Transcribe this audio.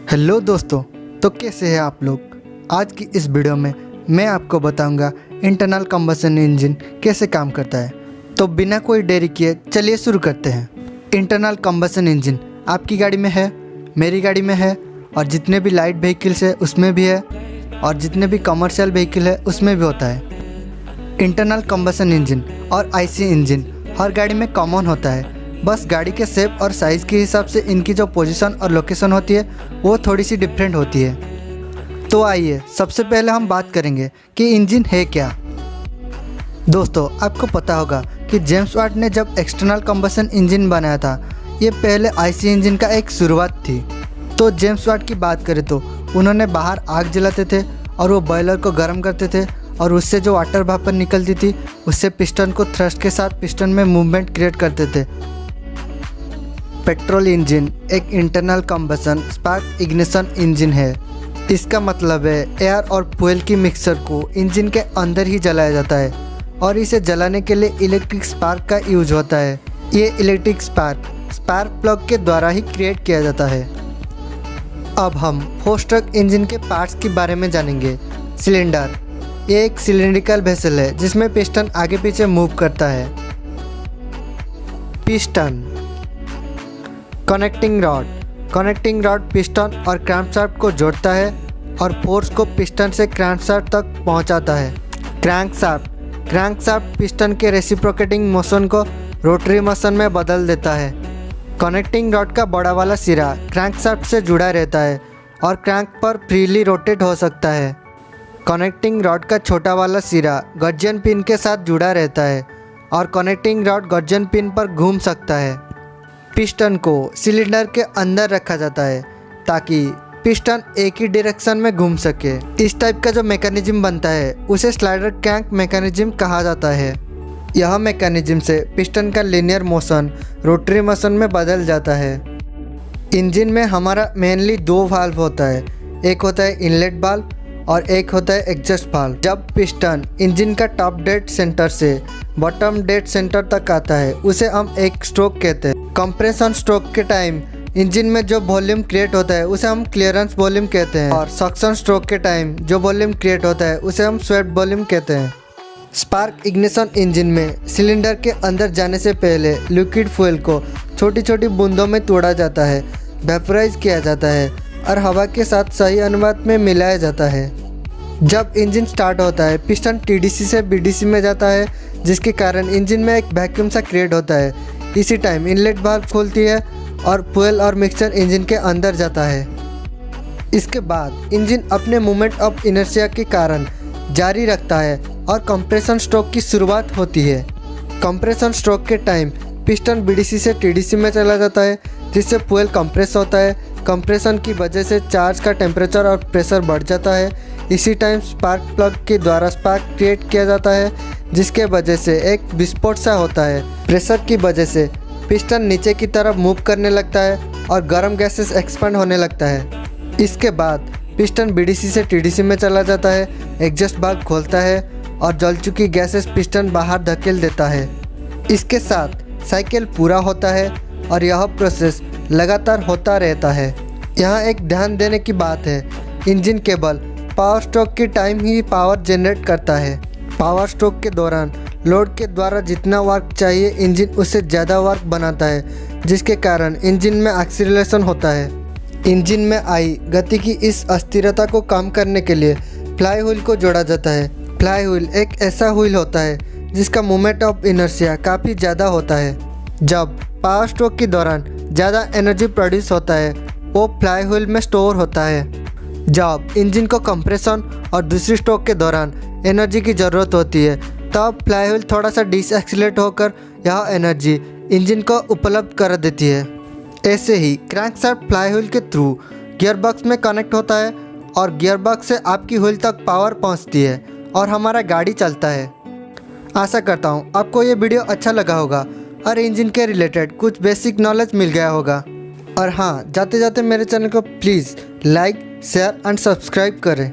Hello दोस्तों, तो कैसे हैं आप लोग। आज की इस वीडियो में मैं आपको बताऊंगा इंटरनल कंबशन इंजन कैसे काम करता है। तो बिना कोई देरी किए चलिए शुरू करते हैं। इंटरनल कंबशन इंजन आपकी गाड़ी में है, मेरी गाड़ी में है, और जितने भी लाइट व्हीकल्स है उसमें भी है, और जितने भी कमर्शियल व्हीकल है उसमें भी होता है। इंटरनल कंबशन इंजन और आईसी इंजन हर गाड़ी में कॉमन होता है, बस गाड़ी के शेप और साइज़ के हिसाब से इनकी जो पोजीशन और लोकेशन होती है वो थोड़ी सी डिफरेंट होती है। तो आइए सबसे पहले हम बात करेंगे कि इंजन है क्या। दोस्तों, आपको पता होगा कि जेम्स वाट ने जब एक्सटर्नल कंबशन इंजन बनाया था, ये पहले आईसी इंजन का एक शुरुआत थी। तो जेम्स वाट की बात करें तो उन्होंने बाहर आग जलाते थे और वो बॉयलर को गर्म करते थे, और उससे जो वाटर भापर निकलती थी उससे पिस्टन को थ्रस्ट के साथ पिस्टन में मूवमेंट क्रिएट करते थे। पेट्रोल इंजन एक internal combustion spark ignition engine है। इसका मतलब है एयर और फ्यूल की मिक्सचर को इंजन के अंदर ही जलाया जाता है, और इसे जलाने के लिए इलेक्ट्रिक स्पार्क का यूज होता है। ये इलेक्ट्रिक स्पार्क प्लग के द्वारा ही क्रिएट किया जाता है। अब हम फोर स्ट्रोक इंजन के पार्ट्स के बारे में जानेंगे। सिलेंडर, ये एक सिलिंड्रिकल वेसल है जिसमें पिस्टन आगे पीछे मूव करता है। पिस्टन, कनेक्टिंग रॉड पिस्टन और क्रैंकशाफ्ट को जोड़ता है और फोर्स को पिस्टन से क्रैंकशाफ्ट तक पहुंचाता है। क्रैंकशाफ्ट पिस्टन के रेसिप्रोकेटिंग मोशन को रोटरी मोशन में बदल देता है। कनेक्टिंग रॉड का बड़ा वाला सिरा क्रैंकशाफ्ट से जुड़ा रहता है और क्रैंक पर फ्रीली रोटेट हो सकता है। कनेक्टिंग रॉड का छोटा वाला सिरा गर्जन पिन के साथ जुड़ा रहता है और कनेक्टिंग रॉड गर्जन पिन पर घूम सकता है। पिस्टन को सिलेंडर के अंदर रखा जाता है ताकि पिस्टन एक ही डायरेक्शन में घूम सके। इस टाइप का जो मैकेनिज्म बनता है उसे स्लाइडर क्रैंक मैकेनिज्म कहा जाता है। यह मैकेनिज्म से पिस्टन का लीनियर मोशन रोटरी मोशन में बदल जाता है। इंजन में हमारा मेनली दो वाल्व होता है, एक होता है इनलेट वाल्व और एक होता है एग्जॉस्ट वाल्व। जब पिस्टन इंजन का टॉप डेड सेंटर से बॉटम डेड सेंटर तक आता है उसे हम एक स्ट्रोक कहते हैं। कंप्रेशन स्ट्रोक के टाइम इंजन में जो वॉल्यूम क्रिएट होता है उसे हम क्लियरेंस वॉल्यूम कहते हैं, और सक्शन स्ट्रोक के टाइम जो वॉल्यूम क्रिएट होता है उसे हम स्वेट वॉल्यूम कहते हैं। स्पार्क इग्निशन इंजन में सिलेंडर के अंदर जाने से पहले लिक्विड फ्यूल को छोटी छोटी बूंदों में तोड़ा जाता है, वेपराइज किया जाता है और हवा के साथ सही अनुपात में मिलाया जाता है। जब इंजन स्टार्ट होता है पिस्टन टीडीसी से बीडीसी में जाता है, जिसके कारण इंजन में एक वैक्यूम सा क्रिएट होता है। इसी टाइम इनलेट वाल्व खोलती है और फ्यूल और मिक्सचर इंजन के अंदर जाता है। इसके बाद इंजन अपने मूवमेंट ऑफ इनर्शिया के कारण जारी रखता है और कंप्रेशन स्ट्रोक की शुरुआत होती है। कंप्रेशन स्ट्रोक के टाइम पिस्टन बीडीसी से टीडीसी में चला जाता है, जिससे फ्यूल कंप्रेस होता है। कंप्रेशन की वजह से चार्ज का टेम्परेचर और प्रेशर बढ़ जाता है। इसी टाइम स्पार्क प्लग के द्वारा स्पार्क क्रिएट किया जाता है, जिसके वजह से एक विस्फोट सा होता है। प्रेशर की वजह से पिस्टन नीचे की तरफ मूव करने लगता है और गर्म गैसेस एक्सपेंड होने लगता है। इसके बाद पिस्टन बीडीसी से टीडीसी में चला जाता है, एग्जॉस्ट वाल्व खोलता है और जल चुकी गैसेस पिस्टन बाहर धकेल देता है। इसके साथ साइकिल पूरा होता है और यह प्रोसेस लगातार होता रहता है। यहाँ एक ध्यान देने की बात है, इंजन केवल पावर स्ट्रोक के टाइम ही पावर जनरेट करता है। पावर स्ट्रोक के दौरान लोड के द्वारा जितना वर्क चाहिए इंजन उससे ज़्यादा वर्क बनाता है, जिसके कारण इंजन में एक्सीलरेशन होता है। इंजन में आई गति की इस अस्थिरता को कम करने के लिए फ्लाई व्हील को जोड़ा जाता है। फ्लाई व्हील एक ऐसा व्हील होता है जिसका मोमेंट ऑफ इनर्शिया काफ़ी ज़्यादा होता है। जब पावर स्ट्रोक के दौरान ज़्यादा एनर्जी प्रोड्यूस होता है वो फ्लाई व्हील में स्टोर होता है। जब इंजन को कंप्रेशन और दूसरी स्ट्रोक के दौरान एनर्जी की ज़रूरत होती है तब फ्लाई व्हील थोड़ा सा डिसएक्सीलरेट होकर यह एनर्जी इंजन को उपलब्ध कर देती है। ऐसे ही क्रैंकशाफ्ट फ्लाई व्हील के थ्रू गियरबॉक्स में कनेक्ट होता है और गियरबॉक्स से आपकी व्हील तक पावर पहुंचती है और हमारा गाड़ी चलता है। आशा करता हूं आपको ये वीडियो अच्छा लगा होगा और इंजन के रिलेटेड कुछ बेसिक नॉलेज मिल गया होगा। और हाँ, जाते जाते मेरे चैनल को please like, share and subscribe करें।